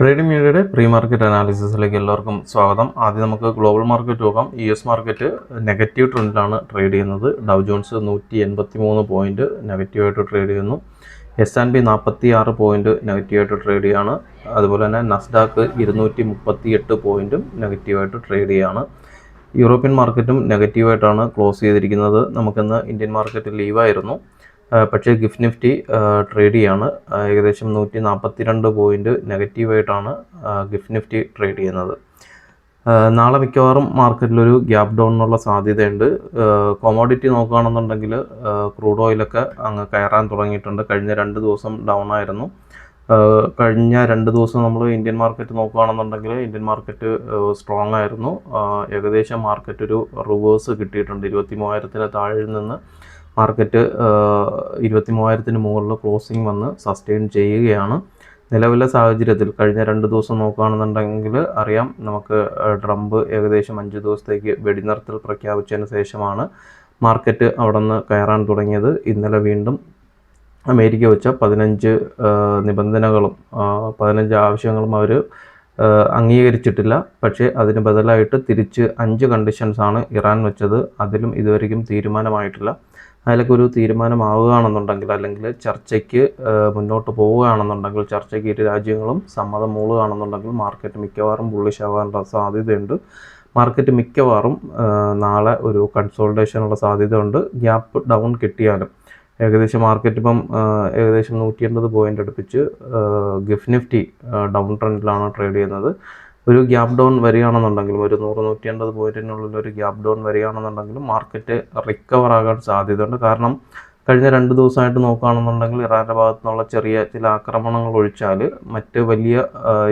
Trading മീഡിയയുടെ pre market അനാലിസിസിലേക്ക് എല്ലാവർക്കും സ്വാഗതം. ആദ്യം നമുക്ക് ഗ്ലോബൽ മാർക്കറ്റ് നോക്കാം. US മാർക്കറ്റ് നെഗറ്റീവ് ട്രെൻഡിലാണ് ട്രേഡ് ചെയ്യുന്നത്. ഡൗ ജോൺസ് 183 പോയിന്റ് നെഗറ്റീവായിട്ട് ട്രേഡ് ചെയ്യുന്നു. S&P 46 പോയിന്റ് നെഗറ്റീവായിട്ട് ട്രേഡ് ചെയ്യുകയാണ്. അതുപോലെ തന്നെ നസ്ഡാക്ക് 238 പോയിന്റും നെഗറ്റീവായിട്ട് ട്രേഡ് ചെയ്യുകയാണ്. യൂറോപ്യൻ മാർക്കറ്റും നെഗറ്റീവായിട്ടാണ് ക്ലോസ് ചെയ്തിരിക്കുന്നത്. നമുക്കിന്ന് ഇന്ത്യൻ മാർക്കറ്റ് ലീവായിരുന്നു. പക്ഷേ ഗിഫ്റ്റ് നിഫ്റ്റി ട്രേഡ് ചെയ്യാണ്. ഏകദേശം 142 പോയിന്റ് നെഗറ്റീവായിട്ടാണ് ഗിഫ്റ്റ് നിഫ്റ്റി ട്രേഡ് ചെയ്യുന്നത്. നാളെ മിക്കവാറും മാർക്കറ്റിലൊരു ഗ്യാപ്പ് ഡൗണിനുള്ള സാധ്യതയുണ്ട്. കൊമോഡിറ്റി നോക്കുകയാണെന്നുണ്ടെങ്കിൽ ക്രൂഡ് ഓയിലൊക്കെ അങ്ങ് കയറാൻ തുടങ്ങിയിട്ടുണ്ട്. കഴിഞ്ഞ 2 ദിവസം ഡൗൺ ആയിരുന്നു. കഴിഞ്ഞ 2 ദിവസം നമ്മൾ ഇന്ത്യൻ മാർക്കറ്റ് നോക്കുകയാണെന്നുണ്ടെങ്കിൽ ഇന്ത്യൻ മാർക്കറ്റ് സ്ട്രോങ് ആയിരുന്നു. ഏകദേശം മാർക്കറ്റ് ഒരു റിവേഴ്സ് കിട്ടിയിട്ടുണ്ട്. 23,000 താഴെ നിന്ന് മാർക്കറ്റ് 23,000 മുകളിൽ ക്ലോസിംഗ് വന്ന് സസ്റ്റെയിൻ ചെയ്യുകയാണ്. നിലവിലെ സാഹചര്യത്തിൽ കഴിഞ്ഞ 2 ദിവസം നോക്കുകയാണെന്നുണ്ടെങ്കിൽ അറിയാം, നമുക്ക് ട്രംപ് ഏകദേശം 5 ദിവസത്തേക്ക് വെടിനിർത്തൽ പ്രഖ്യാപിച്ചതിന് ശേഷമാണ് മാർക്കറ്റ് അവിടെ നിന്ന് കയറാൻ തുടങ്ങിയത്. ഇന്നലെ വീണ്ടും അമേരിക്ക വെച്ച 15 നിബന്ധനകളും 15 ആവശ്യങ്ങളും അവർ അംഗീകരിച്ചിട്ടില്ല. പക്ഷേ അതിന് ബദലായിട്ട് തിരിച്ച് 5 കണ്ടീഷൻസാണ് ഇറാൻ വെച്ചത്. അതിലും ഇതുവരെയും തീരുമാനമായിട്ടില്ല. അതിലൊക്കെ ഒരു തീരുമാനമാവുകയാണെന്നുണ്ടെങ്കിൽ, അല്ലെങ്കിൽ ചർച്ചയ്ക്ക് മുന്നോട്ട് പോവുകയാണെന്നുണ്ടെങ്കിൽ, ചർച്ചയ്ക്ക് ഇരു രാജ്യങ്ങളും സമ്മതം മൂളുകയാണെന്നുണ്ടെങ്കിൽ മാർക്കറ്റ് മിക്കവാറും ബുള്ളിഷ് ആവാനുള്ള സാധ്യതയുണ്ട്. മാർക്കറ്റ് മിക്കവാറും നാളെ ഒരു കൺസോൾട്ടേഷനുള്ള സാധ്യതയുണ്ട്. ഗ്യാപ്പ് ഡൗൺ കിട്ടിയാലും ഏകദേശം മാർക്കറ്റ് ഇപ്പം ഏകദേശം 180 പോയിന്റ് അടുപ്പിച്ച് ഗിഫ്റ്റ് നിഫ്റ്റി ഡൗൺ ട്രെൻഡിലാണ് ട്രേഡ് ചെയ്യുന്നത്. ഒരു ഗ്യാപ്പ് ഡൗൺ വരികയാണെന്നുണ്ടെങ്കിലും, ഒരു 100-180 പോയിന്റിനുള്ളിൽ ഒരു ഗ്യാപ്പ് ഡൗൺ വരികയാണെന്നുണ്ടെങ്കിലും മാർക്കറ്റ് റിക്കവർ ആകാൻ സാധ്യതയുണ്ട്. കാരണം കഴിഞ്ഞ 2 ദിവസമായിട്ട് നോക്കുകയാണെന്നുണ്ടെങ്കിൽ ഇറാൻ്റെ ഭാഗത്തു നിന്നുള്ള ചെറിയ ചില ആക്രമണങ്ങൾ ഒഴിച്ചാൽ മറ്റ് വലിയ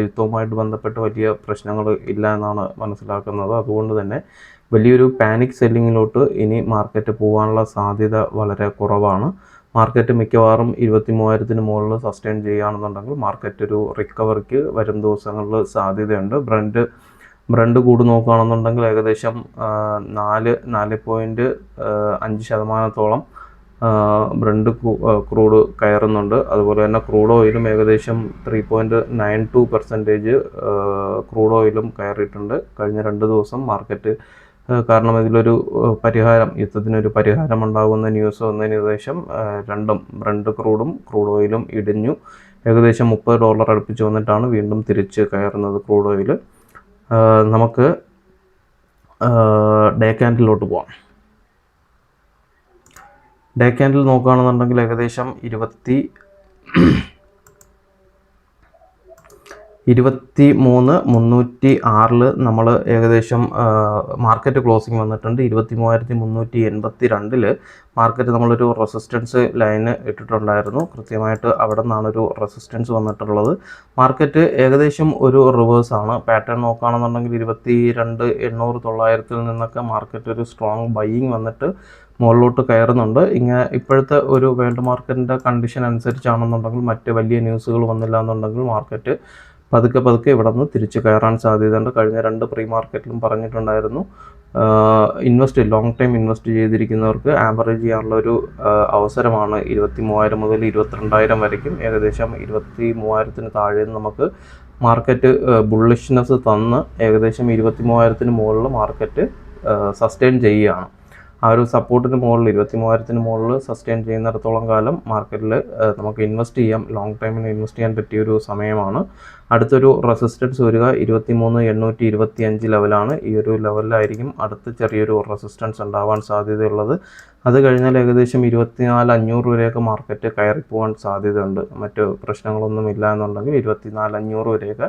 യുദ്ധവുമായിട്ട് ബന്ധപ്പെട്ട് വലിയ പ്രശ്നങ്ങൾ ഇല്ല എന്നാണ് മനസ്സിലാക്കുന്നത്. അതുകൊണ്ട് തന്നെ വലിയൊരു പാനിക് സെല്ലിങ്ങിലോട്ട് ഇനി മാർക്കറ്റ് പോകാനുള്ള സാധ്യത വളരെ കുറവാണ്. മാർക്കറ്റ് മിക്കവാറും 23,000 മുകളിൽ സസ്റ്റെയിൻ ചെയ്യുകയാണെന്നുണ്ടെങ്കിൽ മാർക്കറ്റ് ഒരു റിക്കവറിക്ക് വരും ദിവസങ്ങളിൽ സാധ്യതയുണ്ട്. ബ്രണ്ട് കൂടി നോക്കുകയാണെന്നുണ്ടെങ്കിൽ ഏകദേശം 4.5% ബ്രണ്ട് ക്രൂഡ് കയറുന്നുണ്ട്. അതുപോലെ തന്നെ ക്രൂഡ് ഓയിലും ഏകദേശം 3.92% ക്രൂഡ് ഓയിലും കയറിയിട്ടുണ്ട് കഴിഞ്ഞ 2 ദിവസം മാർക്കറ്റ്. കാരണം ഇതിലൊരു പരിഹാരം, യുദ്ധത്തിനൊരു പരിഹാരം ഉണ്ടാകുന്ന ന്യൂസ് വന്നതിന് ശേഷം രണ്ടും ബ്രണ്ട് ക്രൂഡും ക്രൂഡ് ഓയിലും ഇടിഞ്ഞു. ഏകദേശം $30 അടുപ്പിച്ച് വന്നിട്ടാണ് വീണ്ടും തിരിച്ച് കയറുന്നത് ക്രൂഡ് ഓയിൽ. നമുക്ക് ഡേ ക്യാൻഡിലോട്ട് പോകാം. ഡേ ക്യാൻഡിൽ നോക്കുകയാണെന്നുണ്ടെങ്കിൽ ഏകദേശം 23,306 നമ്മൾ ഏകദേശം മാർക്കറ്റ് ക്ലോസിംഗ് വന്നിട്ടുണ്ട്. 23,382 മാർക്കറ്റ് നമ്മളൊരു റെസിസ്റ്റൻസ് ലൈന് ഇട്ടിട്ടുണ്ടായിരുന്നു. കൃത്യമായിട്ട് അവിടെ നിന്നാണ് ഒരു റെസിസ്റ്റൻസ് വന്നിട്ടുള്ളത്. മാർക്കറ്റ് ഏകദേശം ഒരു റിവേഴ്സാണ്. പാറ്റേൺ നോക്കുകയാണെന്നുണ്ടെങ്കിൽ 22,800-900 നിന്നൊക്കെ മാർക്കറ്റ് ഒരു സ്ട്രോങ് ബൈയിങ് വന്നിട്ട് മുകളിലോട്ട് കയറുന്നുണ്ട്. ഇങ്ങനെ ഇപ്പോഴത്തെ ഒരു വേൾഡ് മാർക്കറ്റിൻ്റെ കണ്ടീഷൻ അനുസരിച്ചാണെന്നുണ്ടെങ്കിൽ മറ്റ് വലിയ ന്യൂസുകൾ വന്നില്ല എന്നുണ്ടെങ്കിൽ മാർക്കറ്റ് പതുക്കെ ഇവിടെ നിന്ന് തിരിച്ച് കയറാൻ സാധ്യതയുണ്ട്. കഴിഞ്ഞ 2 പ്രീ മാർക്കറ്റിലും പറഞ്ഞിട്ടുണ്ടായിരുന്നു, ലോങ് ടൈം ഇൻവെസ്റ്റ് ചെയ്തിരിക്കുന്നവർക്ക് ആവറേജ് ചെയ്യാനുള്ള ഒരു അവസരമാണ് 23,000 മുതൽ 22,000 വരയ്ക്കും. ഏകദേശം 23,000 താഴെ നമുക്ക് മാർക്കറ്റ് ബുള്ളിഷ്നെസ് തന്ന് ഏകദേശം 23,000 മുകളിൽ മാർക്കറ്റ് സസ്റ്റെയിൻ ചെയ്യുകയാണ്. ആ ഒരു സപ്പോർട്ടിന് മുകളിൽ 23,000 മുകളിൽ സസ്റ്റെയിൻ ചെയ്യുന്നിടത്തോളം കാലം മാർക്കറ്റിൽ നമുക്ക് ഇൻവെസ്റ്റ് ചെയ്യാം. ലോങ് ടൈമിന് ഇൻവെസ്റ്റ് ചെയ്യാൻ പറ്റിയൊരു സമയമാണ്. അടുത്തൊരു റെസിസ്റ്റൻസ് വരിക 23,825 ലെവലാണ്. ഈ ഒരു ലെവലിലായിരിക്കും അടുത്ത് ചെറിയൊരു റെസിസ്റ്റൻസ് ഉണ്ടാവാൻ സാധ്യതയുള്ളത്. അത് കഴിഞ്ഞാൽ ഏകദേശം 24,500 വരെയൊക്കെ മാർക്കറ്റ് കയറിപ്പോകാൻ സാധ്യതയുണ്ട്. മറ്റ് പ്രശ്നങ്ങളൊന്നും ഇല്ല എന്നുണ്ടെങ്കിൽ 24,500 വരെയൊക്കെ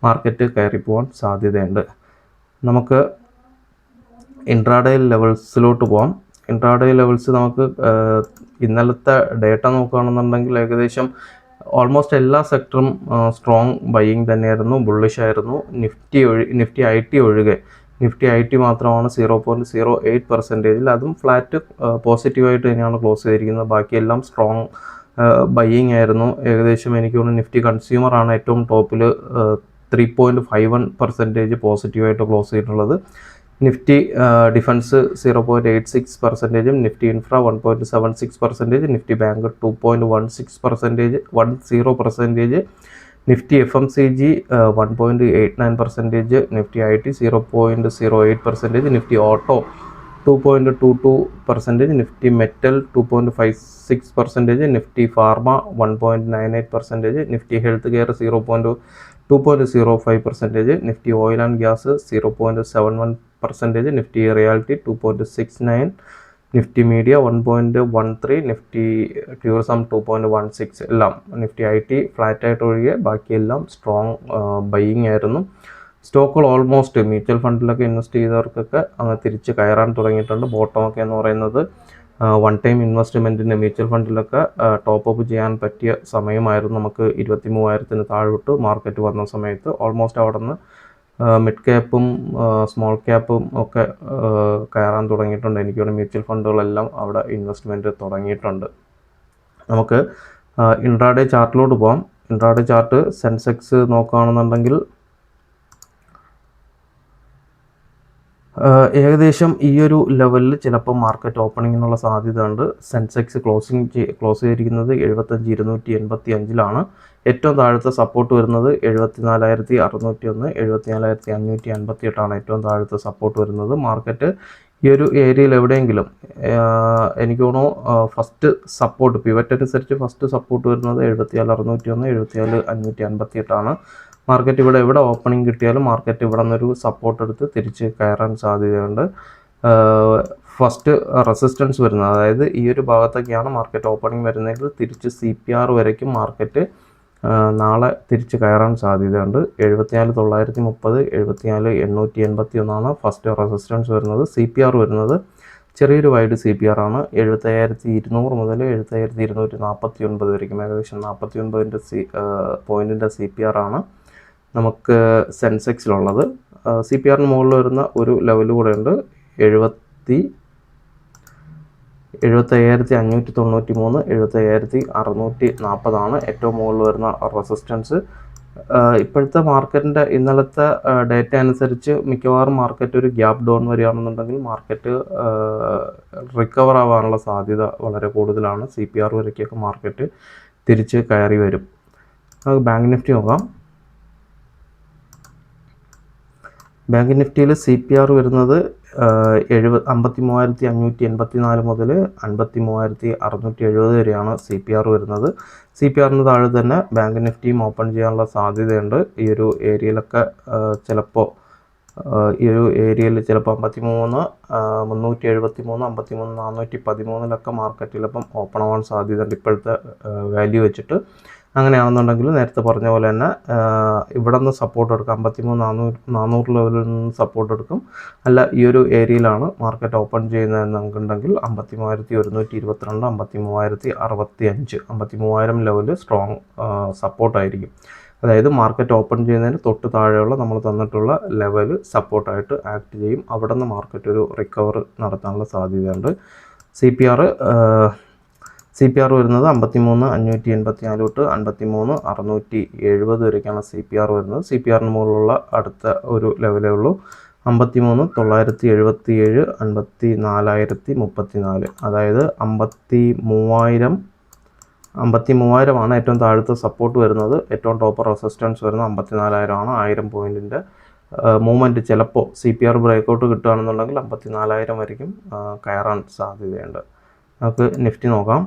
മാർക്കറ്റ് കയറിപ്പോകാൻ സാധ്യതയുണ്ട്. നമുക്ക് ഇൻട്രാഡേ ലെവൽസിലോട്ട് പോകാം. ഇൻട്രാഡേ ലെവൽസ് നമുക്ക് ഇന്നലത്തെ ഡേറ്റ നോക്കുകയാണെന്നുണ്ടെങ്കിൽ ഏകദേശം ഓൾമോസ്റ്റ് എല്ലാ സെക്ടറും സ്ട്രോങ് ബൈയിങ് തന്നെയായിരുന്നു, ബുള്ളിഷ് ആയിരുന്നു. നിഫ്റ്റി IT ഒഴികെ, നിഫ്റ്റി IT മാത്രമാണ് 0.08%, അതും ഫ്ലാറ്റ് പോസിറ്റീവായിട്ട് തന്നെയാണ് ക്ലോസ് ചെയ്തിരിക്കുന്നത്. ബാക്കിയെല്ലാം സ്ട്രോങ് ബൈയിങ് ആയിരുന്നു. ഏകദേശം എനിക്ക് തോന്നുന്നു നിഫ്റ്റി കൺസ്യൂമറാണ് ഏറ്റവും ടോപ്പിൽ 3.51% പോസിറ്റീവായിട്ട് ക്ലോസ് ചെയ്തിട്ടുള്ളത്. Nifty defence 0.86%, Nifty infra 1.76%, Nifty bank 2.10%, Nifty FMCG 1.89%, Nifty IT 0.08%, Nifty auto 2.22%, Nifty metal 2.56%, Nifty pharma 1.98%, Nifty health care 2.05%, Nifty oil and gas 0.71%, Nifty reality 2.69%, Nifty media 1.13, Nifty tourism 2.16. എല്ലാം Nifty IT ഫ്ലാറ്റായിട്ട് ഒഴികെ ബാക്കിയെല്ലാം strong buying ആയിരുന്നു. സ്റ്റോക്കുകൾ almost mutual ഫണ്ടിലൊക്കെ invest ചെയ്തവർക്കൊക്കെ അങ്ങ് തിരിച്ച് കയറാൻ തുടങ്ങിയിട്ടുണ്ട്. ബോട്ടമൊക്കെ എന്ന് പറയുന്നത് വൺ ടൈം ഇൻവെസ്റ്റ്മെൻറ്റിന് മ്യൂച്വൽ ഫണ്ടിലൊക്കെ ടോപ്പ് അപ്പ് ചെയ്യാൻ പറ്റിയ സമയമായിരുന്നു. നമുക്ക് 23,000 താഴോട്ട് മാർക്കറ്റ് വന്ന സമയത്ത് ഓൾമോസ്റ്റ് അവിടെ നിന്ന് മിഡ് ക്യാപ്പും സ്മോൾ ക്യാപ്പും ഒക്കെ കയറാൻ തുടങ്ങിയിട്ടുണ്ട്. എനിക്ക് തോന്നുന്നു മ്യൂച്വൽ ഫണ്ടുകളെല്ലാം അവിടെ ഇൻവെസ്റ്റ്മെൻറ്റ് തുടങ്ങിയിട്ടുണ്ട്. നമുക്ക് ഇൻട്രാഡേ ചാർട്ടിലോട്ട് പോകാം. ഇൻട്രാഡേ ചാർട്ട് സെൻസെക്സ് നോക്കുകയാണെന്നുണ്ടെങ്കിൽ ഏകദേശം ഈ ഒരു ലെവലിൽ ചിലപ്പോൾ മാർക്കറ്റ് ഓപ്പണിങ്ങിനുള്ള സാധ്യത ഉണ്ട്. സെൻസെക്സ് ക്ലോസ് ചെയ്തിരിക്കുന്നത് 75,285 ഏറ്റവും താഴത്തെ സപ്പോർട്ട് വരുന്നത് 74,601, 74,558 ഏറ്റവും താഴത്തെ സപ്പോർട്ട് വരുന്നത്. മാർക്കറ്റ് ഈ ഒരു ഏരിയയിൽ എവിടെയെങ്കിലും എനിക്ക് തോന്നുന്നു ഫസ്റ്റ് സപ്പോർട്ട് പിവറ്റ് അനുസരിച്ച് ഫസ്റ്റ് സപ്പോർട്ട് വരുന്നത് 74,601, 74,558. മാർക്കറ്റ് എവിടെ ഓപ്പണിംഗ് കിട്ടിയാലും മാർക്കറ്റ് ഇവിടെ നിന്നൊരു സപ്പോർട്ട് എടുത്ത് തിരിച്ച് കയറാൻ സാധ്യതയുണ്ട്. ഫസ്റ്റ് റെസിസ്റ്റൻസ് വരുന്നത്, അതായത് ഈ ഒരു ഭാഗത്തൊക്കെയാണ് മാർക്കറ്റ് ഓപ്പണിംഗ് വരുന്നതെങ്കിൽ തിരിച്ച് CPR വരയ്ക്കും മാർക്കറ്റ് നാളെ തിരിച്ച് കയറാൻ സാധ്യതയുണ്ട്. 74,930, 74,881 ഫസ്റ്റ് റെസിസ്റ്റൻസ് വരുന്നത്. CPR വരുന്നത് ചെറിയൊരു വൈഡ് CPR ആണ്. 75,200 മുതൽ 75,249 വരയ്ക്കും, ഏകദേശം 49 പോയിൻറ്റിൻ്റെ CPR ആണ് നമുക്ക് സെൻസെക്സിലുള്ളത്. CPRന് മുകളിൽ വരുന്ന ഒരു ലെവൽ കൂടെ ഉണ്ട്. 75,593, 75,640 ഏറ്റവും മുകളിൽ വരുന്ന റെസിസ്റ്റൻസ്. ഇപ്പോഴത്തെ മാർക്കറ്റിൻ്റെ ഇന്നലത്തെ ഡേറ്റ അനുസരിച്ച് മിക്കവാറും മാർക്കറ്റ് ഒരു ഗ്യാപ്പ് ഡൗൺ വരികയാണെന്നുണ്ടെങ്കിൽ മാർക്കറ്റ് റിക്കവർ ആവാനുള്ള സാധ്യത വളരെ കൂടുതലാണ്. CPR വരയ്ക്കൊക്കെ മാർക്കറ്റ് തിരിച്ച് കയറി വരും. നമുക്ക് ബാങ്ക് നിഫ്റ്റി നോക്കാം. ബാങ്ക് നിഫ്റ്റിയിൽ CPR വരുന്നത് 53,584 മുതൽ 53,670 വരെയാണ് CPR വരുന്നത്. CPRന് താഴെ തന്നെ ബാങ്ക് നിഫ്റ്റിയും ഓപ്പൺ ചെയ്യാനുള്ള സാധ്യതയുണ്ട്. ഈ ഒരു ഏരിയയിലൊക്കെ ചിലപ്പോൾ 53,373, 53,413 മാർക്കറ്റിലിപ്പം ഓപ്പൺ ആവാൻ സാധ്യതയുണ്ട് ഇപ്പോഴത്തെ വാല്യൂ വെച്ചിട്ട്. അങ്ങനെയാണെന്നുണ്ടെങ്കിൽ നേരത്തെ പറഞ്ഞ പോലെ തന്നെ ഇവിടെ നിന്ന് സപ്പോർട്ട് എടുക്കും, 53,400 ലെവലിൽ നിന്ന് സപ്പോർട്ട് എടുക്കും. അല്ല ഈ ഒരു ഏരിയയിലാണ് മാർക്കറ്റ് ഓപ്പൺ ചെയ്യുന്നതെന്ന് നമുക്കുണ്ടെങ്കിൽ 53,122, 53,065, 53,000 ലെവൽ സ്ട്രോങ് സപ്പോർട്ടായിരിക്കും. അതായത് മാർക്കറ്റ് ഓപ്പൺ ചെയ്യുന്നതിന് തൊട്ട് താഴെയുള്ള നമ്മൾ തന്നിട്ടുള്ള ലെവൽ സപ്പോർട്ടായിട്ട് ആക്ട് ചെയ്യും. അവിടെ നിന്ന് മാർക്കറ്റ് ഒരു റിക്കവർ നടത്താനുള്ള സാധ്യതയുണ്ട്. CPR വരുന്നത് 53,584 തൊട്ട് 53,670 വരെയൊക്കെയാണ് CPR വരുന്നത്. CPRന് മുകളിലുള്ള അടുത്ത ഒരു ലെവലേ ഉള്ളൂ 53,977, 54,034. അതായത് 53,000 ഏറ്റവും താഴത്തെ സപ്പോർട്ട് വരുന്നത്. ഏറ്റവും ടോപ്പ് റെസിസ്റ്റൻസ് വരുന്നത് 54,000 ആണ്. 1000 പോയിൻറ്റിൻ്റെ മൂവ്മെൻറ്റ് ചിലപ്പോൾ CPR ബ്രേക്കൗട്ട് കിട്ടുകയാണെന്നുണ്ടെങ്കിൽ 54,000 വരയ്ക്കും കയറാൻ സാധ്യതയുണ്ട്. നമുക്ക് നിഫ്റ്റി നോക്കാം.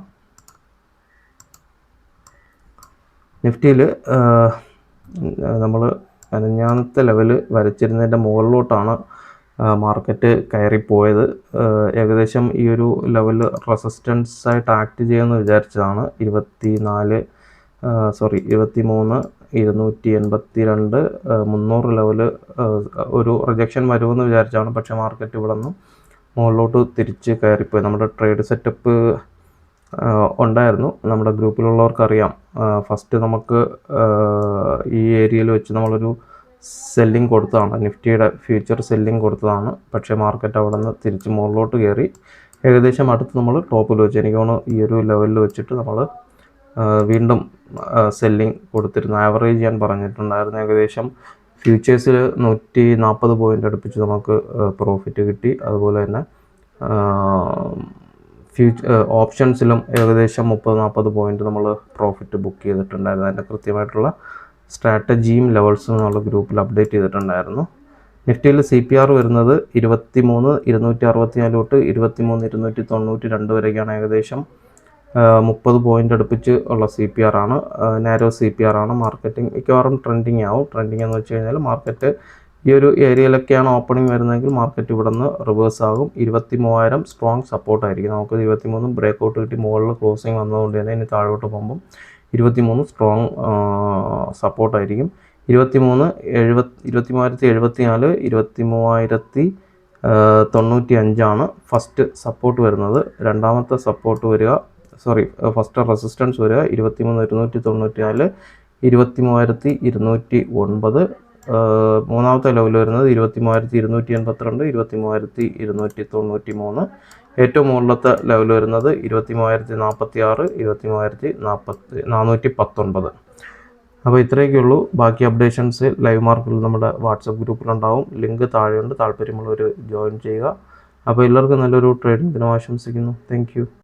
നിഫ്റ്റിയിൽ നമ്മൾ അനഞ്ഞാനത്തെ ലെവൽ വരച്ചിരുന്നതിൻ്റെ മുകളിലോട്ടാണ് മാർക്കറ്റ് കയറിപ്പോയത്. ഏകദേശം ഈ ഒരു ലെവൽ റെസിസ്റ്റൻസ് ആയിട്ട് ആക്ട് ചെയ്യുമെന്ന് വിചാരിച്ചതാണ്. 23,282, 300 ലെവൽ ഒരു റിജക്ഷൻ വരുമെന്ന് വിചാരിച്ചാണ്. പക്ഷേ മാർക്കറ്റ് ഇവിടെ നിന്ന് മുകളിലോട്ട് തിരിച്ച് കയറിപ്പോയി. നമ്മുടെ ട്രേഡ് സെറ്റപ്പ് ഉണ്ടായിരുന്നു, നമ്മുടെ ഗ്രൂപ്പിലുള്ളവർക്കറിയാം. ഫസ്റ്റ് നമുക്ക് ഈ ഏരിയയിൽ വെച്ച് നമ്മളൊരു സെല്ലിംഗ് കൊടുത്തതാണ്, നിഫ്റ്റിയുടെ ഫ്യൂച്ചർ സെല്ലിംഗ് കൊടുത്തതാണ്. പക്ഷേ മാർക്കറ്റ് അവിടെ നിന്ന് തിരിച്ച് മുകളിലോട്ട് കയറി. ഏകദേശം അടുത്ത് നമ്മൾ ടോപ്പിൽ വെച്ച് എനിക്ക് തോന്നുന്നു ഈ ഒരു ലെവലിൽ വെച്ചിട്ട് നമ്മൾ വീണ്ടും സെല്ലിംഗ് കൊടുത്തിരുന്നു. ആവറേജ് ചെയ്യാൻ പറഞ്ഞിട്ടുണ്ടായിരുന്നു. ഏകദേശം ഫ്യൂച്ചേഴ്സിൽ 140 പോയിൻ്റ് അടുപ്പിച്ച് നമുക്ക് പ്രോഫിറ്റ് കിട്ടി. അതുപോലെ തന്നെ ഓപ്ഷൻസിലും ഏകദേശം 30-40 പോയിൻ്റ് നമ്മൾ പ്രോഫിറ്റ് ബുക്ക് ചെയ്തിട്ടുണ്ടായിരുന്നു. അതിൻ്റെ കൃത്യമായിട്ടുള്ള സ്ട്രാറ്റജിയും ലെവൽസും എന്നുള്ള ഗ്രൂപ്പിൽ അപ്ഡേറ്റ് ചെയ്തിട്ടുണ്ടായിരുന്നു. നിഫ്റ്റിയിൽ CPR വരുന്നത് 23,264 തൊട്ട് 23,292 വരെയൊക്കെയാണ്. ഏകദേശം 30 പോയിൻ്റ് അടുപ്പിച്ച് ഉള്ള CPR ആണ്. നാരോ CPR ആണ്. മാർക്കറ്റിംഗ് മിക്കവാറും ട്രെൻഡിങ് ആവും. ട്രെൻഡിങ് എന്ന് വെച്ച് കഴിഞ്ഞാൽ മാർക്കറ്റ് ഈ ഒരു ഏരിയയിലൊക്കെയാണ് ഓപ്പണിംഗ് വരുന്നതെങ്കിൽ മാർക്കറ്റ് ഇവിടെ നിന്ന് റിവേഴ്സ് ആകും. 23,000 സ്ട്രോങ് സപ്പോർട്ടായിരിക്കും. നമുക്ക് 23 ബ്രേക്ക് ഔട്ട് കിട്ടി മുകളിൽ ക്ലോസിങ് വന്നതുകൊണ്ട് തന്നെ ഇനി താഴോട്ട് പോകുമ്പം 23 സ്ട്രോങ് സപ്പോർട്ടായിരിക്കും. 23,074, 23,095 ഫസ്റ്റ് സപ്പോർട്ട് വരുന്നത്. രണ്ടാമത്തെ സപ്പോർട്ട് വരിക ഫസ്റ്റ് റെസിസ്റ്റൻസ് വരിക 23,194, 23,209. മൂന്നാമത്തെ ലെവൽ വരുന്നത് 23,282, 23,293. ഏറ്റവും മുകളിലത്തെ ലെവൽ വരുന്നത് 23,046, 23,419. അപ്പോൾ ഇത്രയൊക്കെ ഉള്ളൂ. ബാക്കി അപ്ഡേഷൻസ് ലൈവ് മാർക്കറ്റിൽ നമ്മുടെ വാട്സപ്പ് ഗ്രൂപ്പിലുണ്ടാവും. ലിങ്ക് താഴെയുണ്ട്. താല്പര്യമുള്ളവർ ജോയിൻ ചെയ്യുക. അപ്പോൾ എല്ലാവർക്കും നല്ലൊരു ട്രേഡിംഗ് ദിനം ആശംസിക്കുന്നു. Thank you.